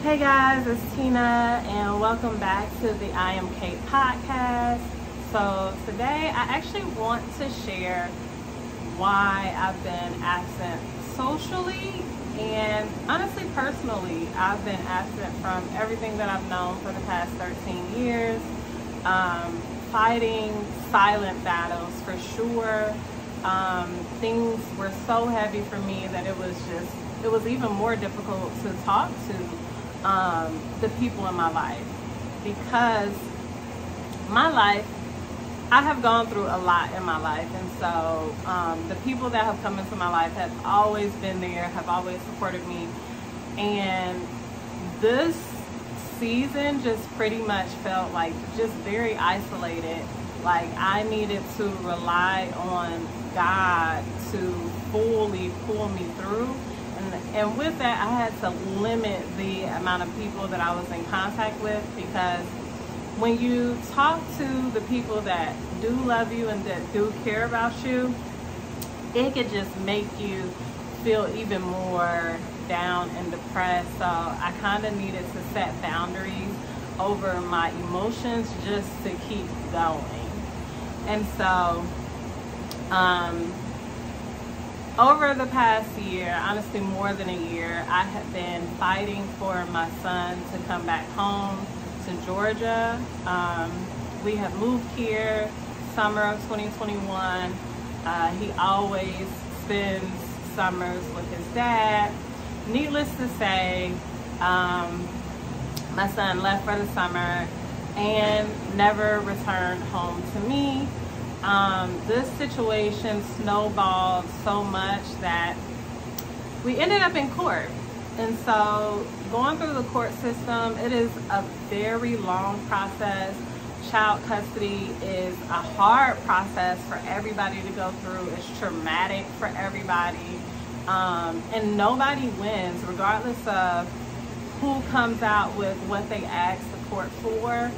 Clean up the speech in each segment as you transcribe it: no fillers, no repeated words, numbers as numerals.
Hey guys, it's Tina and welcome back to the I Am Kate podcast. So today I actually want to share why I've been absent socially and honestly personally. I've been absent from everything that I've known for the past 13 years, fighting silent battles for sure. Things were so heavy for me that it was even more difficult to talk to the people in my life, because I have gone through a lot in my life, and so the people that have come into my life have always been there, have always supported me, and this season just pretty much felt like just very isolated. Like I needed to rely on God to fully pull me through. And with that, I had to limit the amount of people that I was in contact with, because when you talk to the people that do love you and that do care about you, it could just make you feel even more down and depressed. So I kind of needed to set boundaries over my emotions just to keep going. And so, over the past year, honestly more than a year, I have been fighting for my son to come back home to Georgia. We have moved here summer of 2021. He always spends summers with his dad. Needless to say, my son left for the summer and never returned home to me. This situation snowballed so much that we ended up in court. And so going through the court system, it is a very long process. Child custody is a hard process for everybody to go through. It's traumatic for everybody. And nobody wins, regardless of who comes out with what they ask the court for.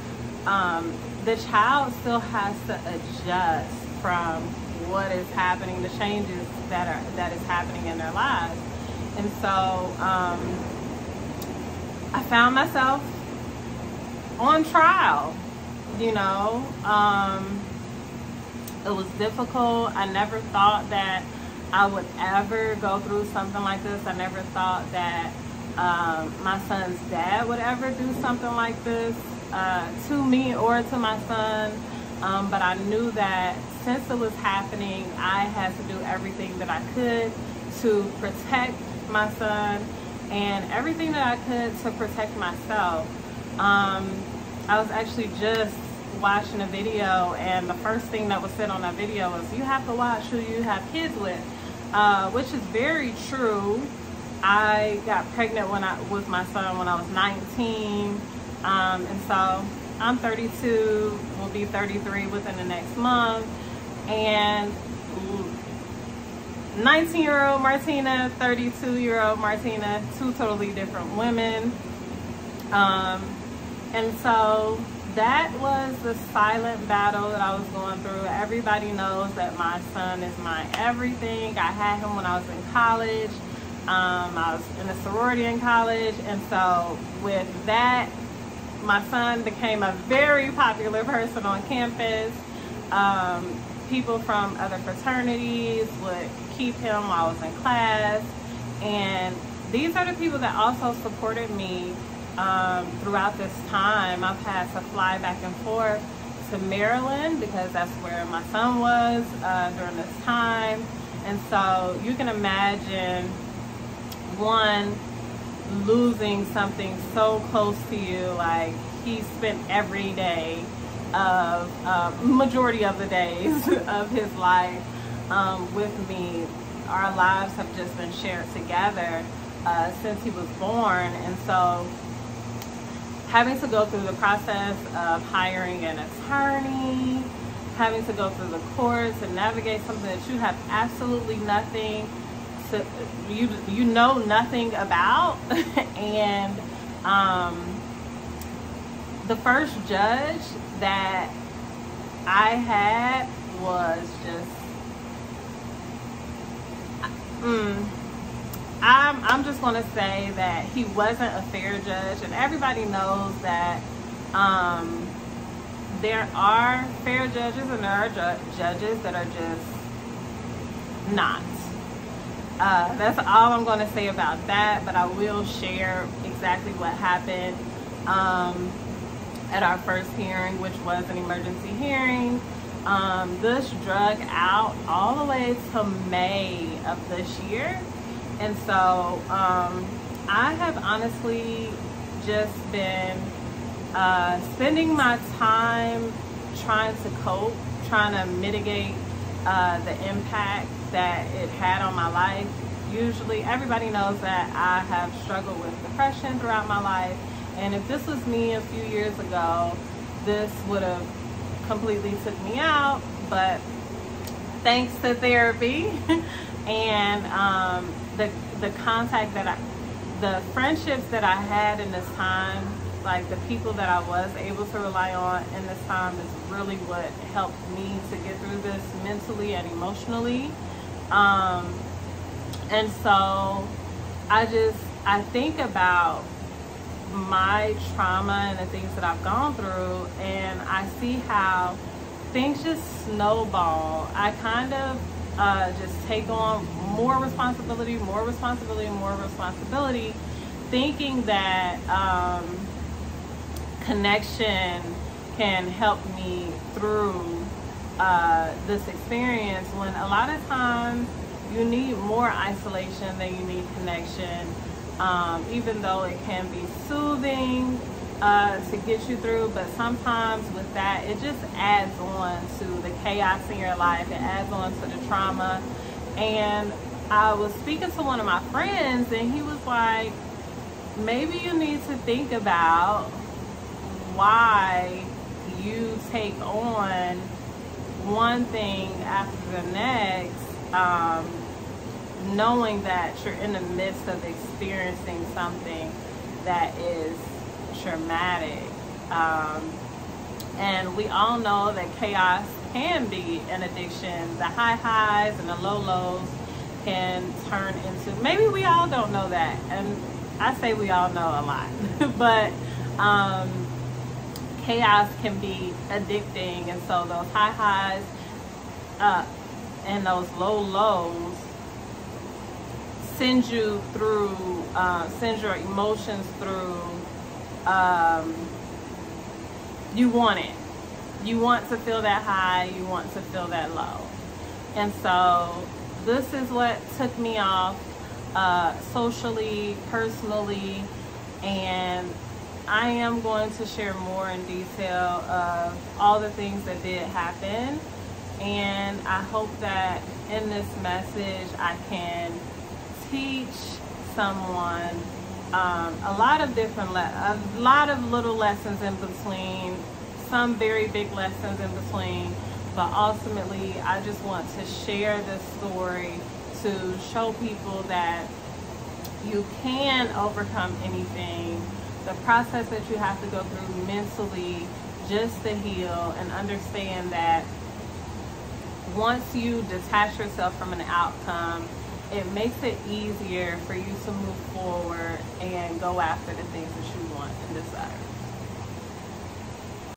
The child still has to adjust from what is happening, the changes that is happening in their lives. And so I found myself on trial. You know, it was difficult. I never thought that I would ever go through something like this. I never thought that my son's dad would ever do something like this to me or to my son, but I knew that since it was happening, I had to do everything that I could to protect my son and everything that I could to protect myself. I was actually just watching a video, and the first thing that was said on that video was, you have to watch who you have kids with, which is very true. I got pregnant with my son when I was 19. And so I'm 32, will be 33 within the next month, and 19-year-old Martina, 32-year-old Martina, two totally different women. And so that was the silent battle that I was going through. Everybody knows that my son is my everything. I had him when I was in college. I was in a sorority in college, and so with that, my son became a very popular person on campus. People from other fraternities would keep him while I was in class. And these are the people that also supported me throughout this time. I've had to fly back and forth to Maryland because that's where my son was during this time. And so you can imagine, one, losing something so close to you. Like, he spent every day of majority of the days of his life with me. Our lives have just been shared together since he was born. And so having to go through the process of hiring an attorney, having to go through the courts and navigate something that you have absolutely nothing to, you know nothing about. And the first judge that I had was just I'm just going to say that he wasn't a fair judge, and everybody knows that there are fair judges and there are judges that are just not. That's all I'm going to say about that, but I will share exactly what happened at our first hearing, which was an emergency hearing. This drug out all the way to May of this year. And so I have honestly just been spending my time trying to cope, trying to mitigate the impact that it had on my life. Usually everybody knows that I have struggled with depression throughout my life, and if this was me a few years ago, this would have completely took me out. But thanks to therapy and the contact that the friendships that I had in this time, like the people that I was able to rely on in this time, is really what helped me to get through this mentally and emotionally. And so I think about my trauma and the things that I've gone through, and I see how things just snowball. I kind of just take on more responsibility, thinking that connection can help me through this experience, when a lot of times you need more isolation than you need connection. Even though it can be soothing to get you through, but sometimes with that, it just adds on to the chaos in your life. It adds on to the trauma. And I was speaking to one of my friends, and he was like, maybe you need to think about why you take on one thing after the next, knowing that you're in the midst of experiencing something that is traumatic. And we all know that chaos can be an addiction. The high highs and the low lows can turn into, maybe we all don't know that, and I say we all know a lot, but chaos can be addicting. And so those high highs and those low lows send you through, send your emotions through. You want it. You want to feel that high, you want to feel that low. And so this is what took me off socially, personally, and I am going to share more in detail of all the things that did happen. And I hope that in this message I can teach someone a lot of different, a lot of little lessons in between, some very big lessons in between, but ultimately I just want to share this story to show people that you can overcome anything. The process that you have to go through mentally just to heal, and understand that once you detach yourself from an outcome, it makes it easier for you to move forward and go after the things that you want and desire.